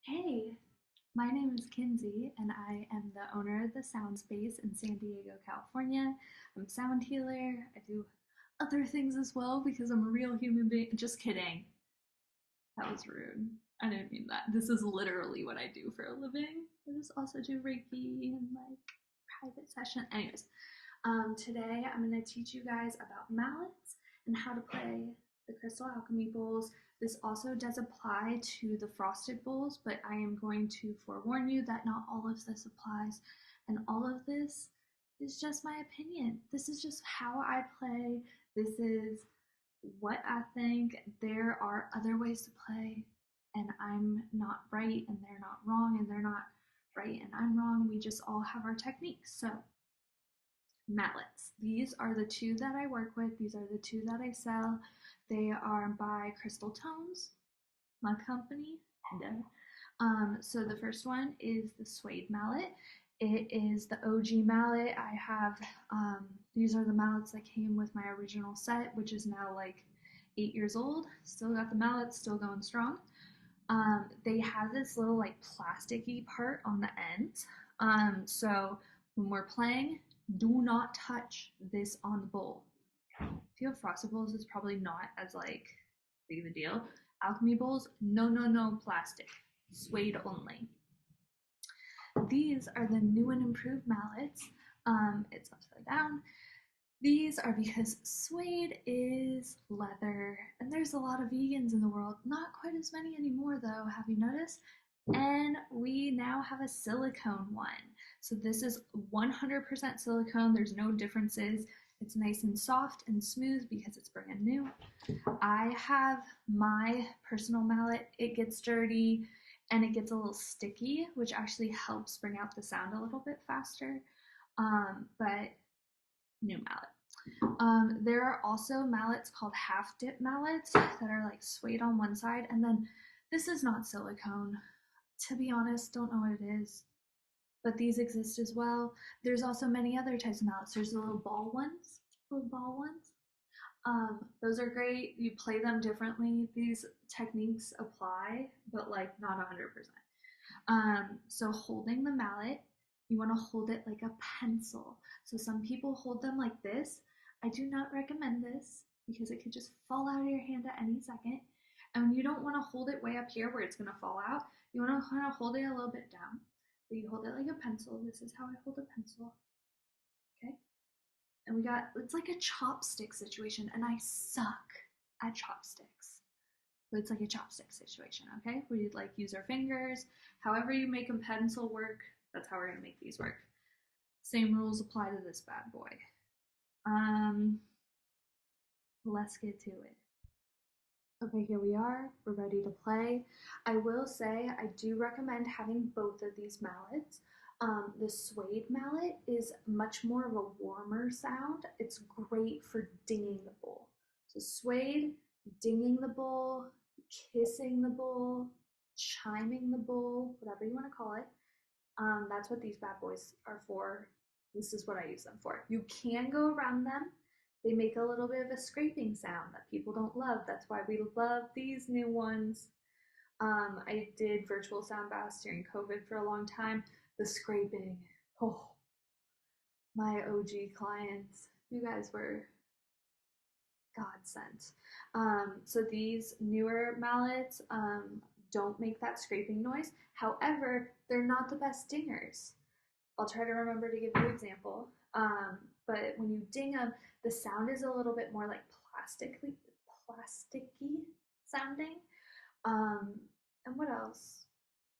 Hey, my name is Kinsey, and I am the owner of the Sound Space in San Diego, California. I'm a sound healer. I do other things as well because I'm a real human being. Just kidding. That was rude. I didn't mean that. This is literally what I do for a living. I just also do Reiki and like private session. Anyways, today I'm going to teach you guys about mallets and how to play the crystal alchemy bowls. This also does apply to the frosted bowls, but I am going to forewarn you that not all of this applies, and all of this is just my opinion. This is just how I play. This is what I think. There are other ways to play, and I'm not right, and they're not wrong, and they're not right, and I'm wrong. We just all have our techniques. So, mallets. These are the two that I work with. These are the two that I sell. They are by Crystal Tones, my company. So the first one is the Suede Mallet. It is the OG mallet. I have these are the mallets that came with my original set, which is now like 8 years old. Still got the mallets, still going strong. They have this little like plasticky part on the ends. So when we're playing, do not touch this on the bowl. If you have frosted bowls, it's probably not as like big of a deal. Alchemy bowls, no, no, no, plastic. Suede only. These are the new and improved mallets. It's upside down. These are because suede is leather, and there's a lot of vegans in the world. Not quite as many anymore, though. Have you noticed? And we now have a silicone one. So this is 100% silicone. There's no differences. It's nice and soft and smooth because it's brand new. I have my personal mallet. It gets dirty and it gets a little sticky, which actually helps bring out the sound a little bit faster. But new mallet. There are also mallets called half dip mallets that are like suede on one side, and then this is not silicone. To be honest, don't know what it is, but these exist as well. There's also many other types of mallets. There's the little ball ones, little ball ones. Those are great. You play them differently. These techniques apply, but like not 100%. So holding the mallet, you want to hold it like a pencil. So some people hold them like this. I do not recommend this because it could just fall out of your hand at any second. And you don't want to hold it way up here where it's going to fall out. You want to kind of hold it a little bit down. But you hold it like a pencil. This is how I hold a pencil. Okay? And we got, it's like a chopstick situation, and I suck at chopsticks. But it's like a chopstick situation, okay? Where you'd like use our fingers. However you make a pencil work, that's how we're gonna make these work. Same rules apply to this bad boy. Um, let's get to it. Okay, here we are. We're ready to play. I will say I do recommend having both of these mallets. The suede mallet is much more of a warmer sound. It's great for dinging the bowl. So suede, dinging the bowl, kissing the bowl, chiming the bowl, whatever you want to call it. That's what these bad boys are for. This is what I use them for. You can go around them. They make a little bit of a scraping sound that people don't love. That's why we love these new ones. I did virtual sound baths during COVID for a long time. The scraping, oh, my OG clients, you guys were godsend. So these newer mallets don't make that scraping noise. However, they're not the best dingers. I'll try to remember to give you an example. But when you ding them, the sound is a little bit more like plasticky sounding. And what else?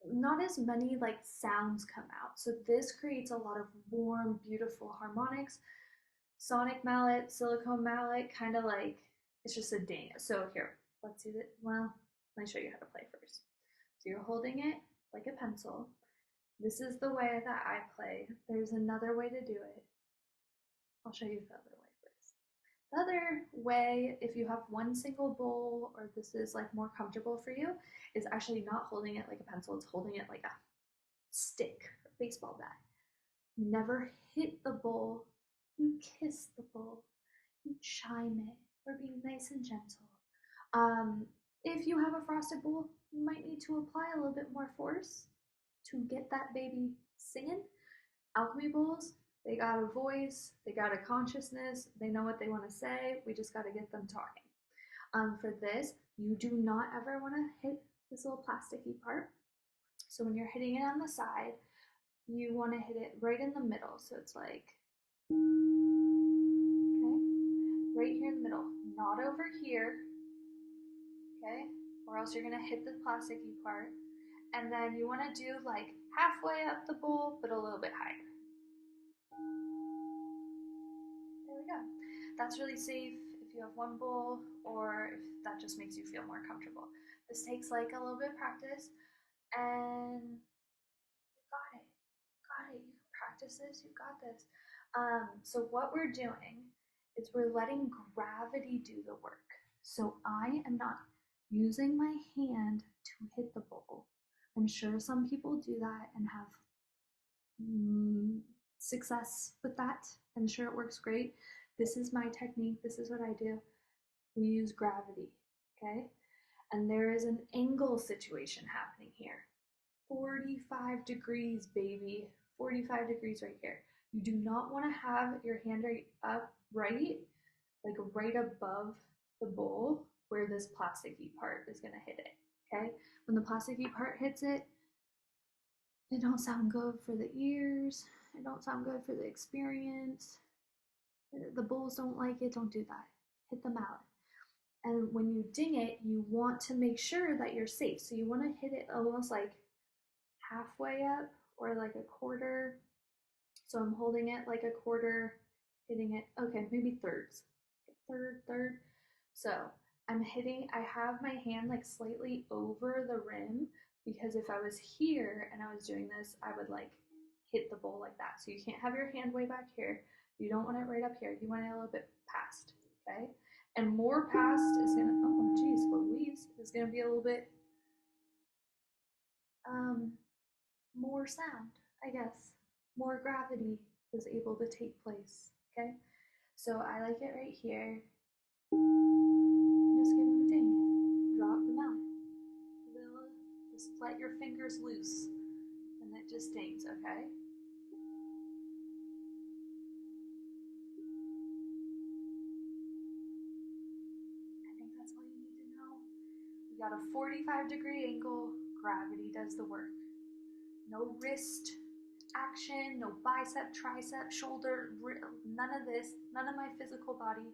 Not as many like sounds come out. So this creates a lot of warm, beautiful harmonics. Sonic mallet, silicone mallet, kind of like it's just a ding. So here, let's do it. Well, let me show you how to play first. So you're holding it like a pencil. This is the way that I play. There's another way to do it. I'll show you the other way first. The other way, if you have one single bowl or this is like more comfortable for you, is actually not holding it like a pencil, it's holding it like a stick or baseball bat. You never hit the bowl, you kiss the bowl, you chime it, or be nice and gentle. If you have a frosted bowl, you might need to apply a little bit more force to get that baby singing. Alchemy bowls, they got a voice, they got a consciousness, they know what they want to say. We just got to get them talking. For this, you do not ever want to hit this little plasticky part. So when you're hitting it on the side, you want to hit it right in the middle. So it's like, okay, right here in the middle, not over here, okay, or else you're going to hit the plasticky part. And then you want to do like halfway up the bowl, but a little bit higher. There we go. That's really safe if you have one bowl or if that just makes you feel more comfortable. This takes like a little bit of practice, and you got it. Got it. You can practice this. You got this. So what we're doing is we're letting gravity do the work. So I am not using my hand to hit the bowl. I'm sure some people do that and have success with that. I'm sure it works great. This is my technique. This is what I do. We use gravity, okay? And there is an angle situation happening here. 45 degrees, baby. 45 degrees right here. You do not want to have your hand up right, like right above the bowl where this plasticky part is going to hit it, okay? When the plasticky part hits it, it don't sound good for the ears. It don't sound good for the experience. The bowls don't like it. Don't do that. Hit the mallet. And when you ding it, you want to make sure that you're safe. So you want to hit it almost like halfway up or like a quarter. So I'm holding it like a quarter, hitting it, okay, maybe thirds. Third. So I'm hitting, I have my hand like slightly over the rim, because if I was here and I was doing this, I would like hit the bowl like that. So you can't have your hand way back here. You don't want it right up here. You want it a little bit past, okay? And more past is gonna, oh geez, Louise, is gonna be a little bit more sound, I guess. More gravity is able to take place, okay? So I like it right here. Just give them a ding. Drop the mallet. Just let your fingers loose and it just dings, okay? I think that's all you need to know. We got a 45-degree angle. Gravity does the work. No wrist action, no bicep, tricep, shoulder, none of this, none of my physical body.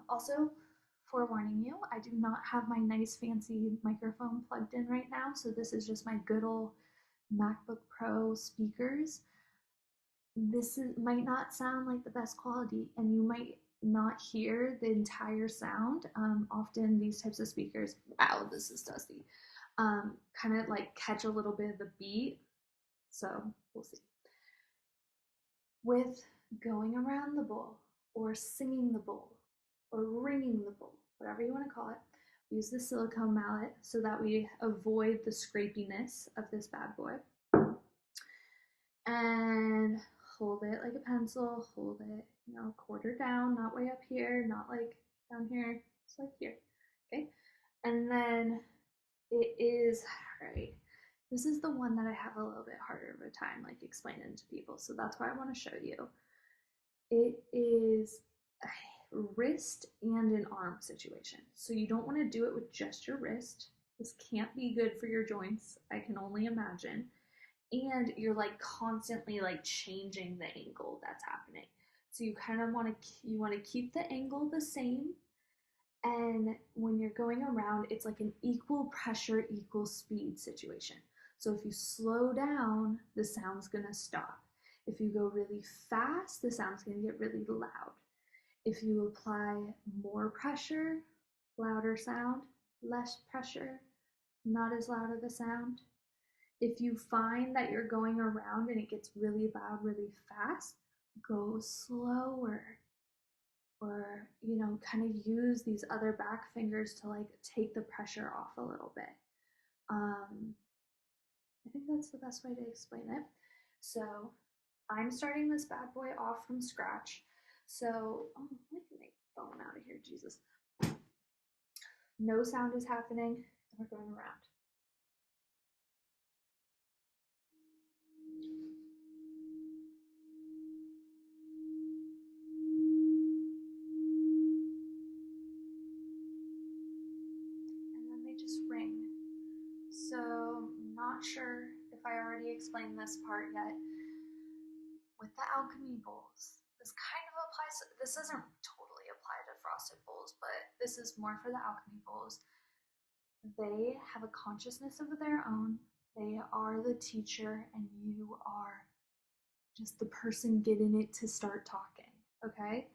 Also, forewarning you, I do not have my nice fancy microphone plugged in right now, so this is just my good old MacBook Pro speakers. Might not sound like the best quality, and you might not hear the entire sound. Often these types of speakers, wow, this is dusty, kind of like catch a little bit of the beat, so we'll see. With going around the bowl, or singing the bowl, or ringing the bowl, whatever you want to call it, we use the silicone mallet so that we avoid the scrapiness of this bad boy. And hold it like a pencil, hold it, quarter down, not way up here, not like down here, it's like here, okay? And then it is, right, this is the one that I have a little bit harder of a time like explaining to people, so that's why I want to show you. It is a wrist and an arm situation. So you don't want to do it with just your wrist. This can't be good for your joints, I can only imagine. And you're like constantly like changing the angle that's happening. So you kind of want to keep the angle the same. And when you're going around, it's like an equal pressure, equal speed situation. So if you slow down, the sound's gonna stop. If you go really fast, the sound's gonna get really loud. If you apply more pressure, louder sound, less pressure, not as loud of a sound. If you find that you're going around and it gets really loud, really fast, go slower. Or, kind of use these other back fingers to like take the pressure off a little bit. I think that's the best way to explain it. So I'm starting this bad boy off from scratch. So, let me get my phone out of here, Jesus. no sound is happening, and we're going around. And then they just ring. So, not sure if I already explained this part yet. With the alchemy bowls, this kind of applies, this doesn't totally apply to frosted bowls, but this is more for the alchemy bowls. They have a consciousness of their own. They are the teacher, and you are just the person getting it to start talking, okay?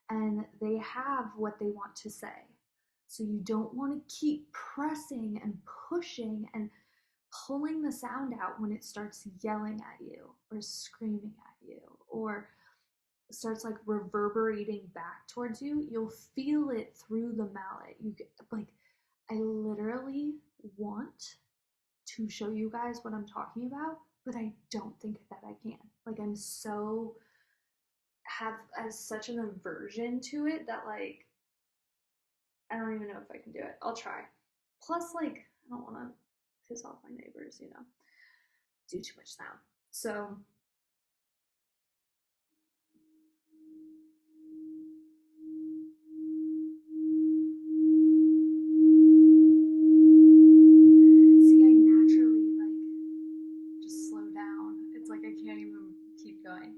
And they have what they want to say. So you don't want to keep pressing and pushing and pulling the sound out when it starts yelling at you or screaming at you or starts like reverberating back towards you. You'll feel it through the mallet. You get like, I literally want to show you guys what I'm talking about, but I don't think that I can. Like, I'm so have as such an aversion to it that like I don't even know if I can do it. I'll try. Plus, like, I don't want to piss off my neighbors, you know, do too much sound. So see, I naturally like just slow down. It's like I can't even keep going.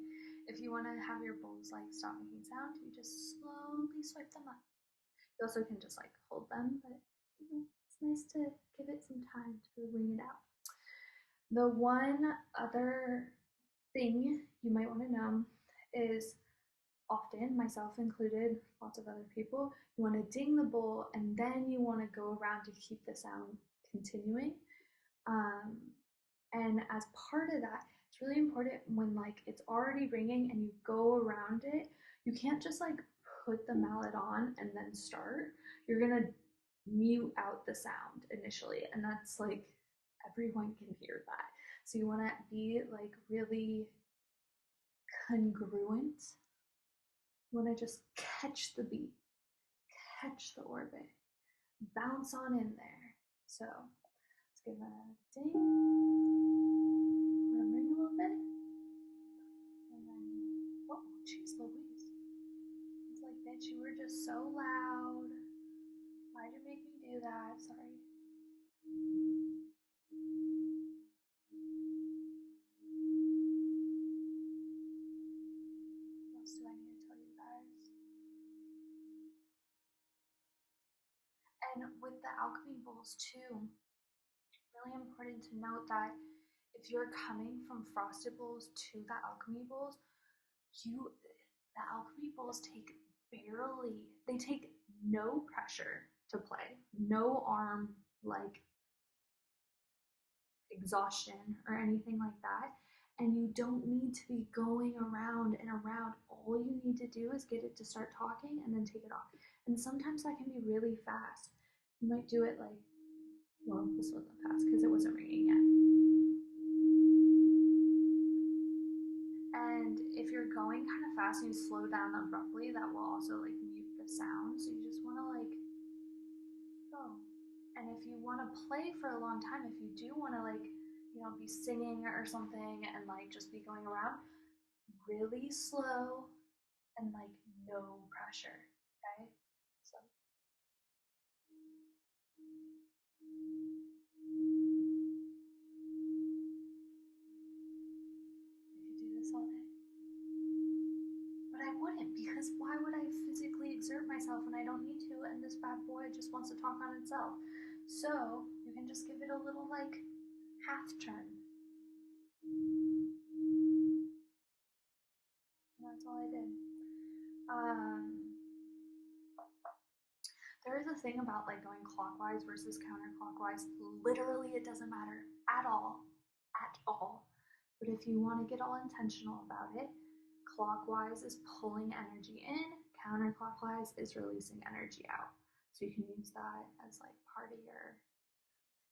If you want to have your bowls like stop making sound, you just slowly swipe them up. You also can just like hold them, but it's nice to give it some time to ring it out. The one other thing you might want to know is often, myself included, lots of other people, you want to ding the bowl and then you want to go around to keep the sound continuing. Um, and as part of that, it's really important when like it's already ringing and you go around it, you can't just like put the mallet on and then start. You're gonna mute out the sound initially, and that's like everyone can hear that. So you want to be like really congruent. You want to just catch the beat, catch the orbit, bounce on in there. So let's give that a ding. Let them ring a little bit. And then, oh, jeez Louise. It's like, bitch, you were just so loud. Why'd you make me do that? Sorry. What else do I need to tell you guys? And with the alchemy bowls too, really important to note that if you're coming from frosted bowls to the alchemy bowls, the alchemy bowls take they take no pressure to play, no arm like exhaustion or anything like that. And you don't need to be going around and around. All you need to do is get it to start talking and then take it off. And sometimes that can be really fast. You might do it like, well, this wasn't fast because it wasn't ringing yet. And if you're going kind of fast and you slow down abruptly, that will also like mute the sound. So you just want to like go. And if you want to play for a long time, if you do want to like, you know, be singing or something and like just be going around, really slow and like no pressure. Okay. So you could do this all day. But I wouldn't, because why would I physically exert myself when I don't need to, and this bad boy just wants to talk on itself? So you can just give it a little like half turn. And that's all I did. There is a thing about like going clockwise versus counterclockwise. Literally, it doesn't matter at all, at all. But if you want to get all intentional about it, clockwise is pulling energy in, counterclockwise is releasing energy out. So you can use that as like part of your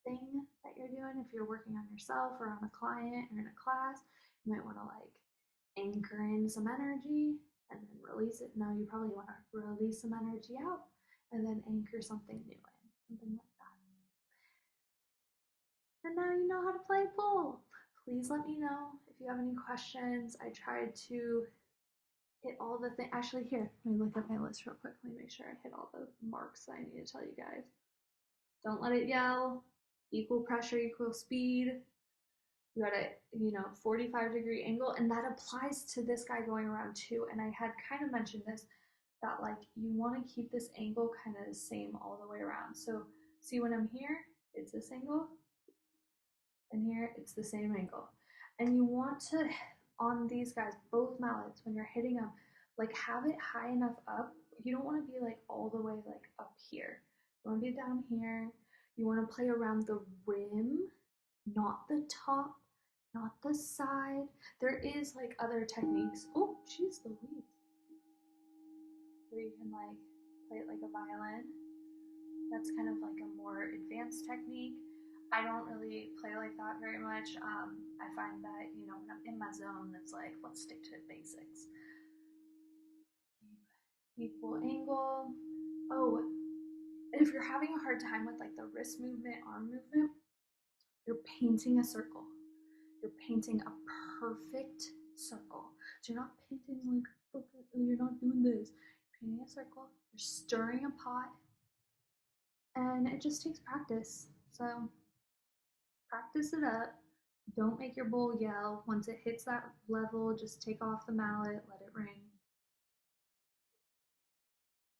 thing that you're doing. If you're working on yourself or on a client or in a class, you might want to like anchor in some energy and then release it. No, you probably want to release some energy out and then anchor something new in. now you know how to play pool. Please let me know if you have any questions. I tried to hit all the things. Actually, here, let me look at my list real quick. Let me make sure I hit all the marks that I need to tell you guys. Don't let it yell. Equal pressure, equal speed. You got a 45-degree angle, and that applies to this guy going around too. And I had kind of mentioned this, that like you want to keep this angle kind of the same all the way around. So see, when I'm here, it's this angle, and here it's the same angle. And you want to, on these guys, both mallets, when you're hitting them, like have it high enough up. You don't want to be like all the way like up here. You want to be down here. You want to play around the rim, not the top, not the side. There is like other techniques. Oh, jeez Louise. Where you can like play it like a violin. That's kind of like a more advanced technique. I don't really play like that very much. I find that, when I'm in my zone, it's like, let's stick to basics. Equal angle. Oh, and if you're having a hard time with like the wrist movement, arm movement, you're painting a circle. You're painting a perfect circle. So you're not painting like, you're not doing this. You're painting a circle. You're stirring a pot. And it just takes practice. So practice it up. Don't make your bowl yell. Once it hits that level, just take off the mallet, let it ring.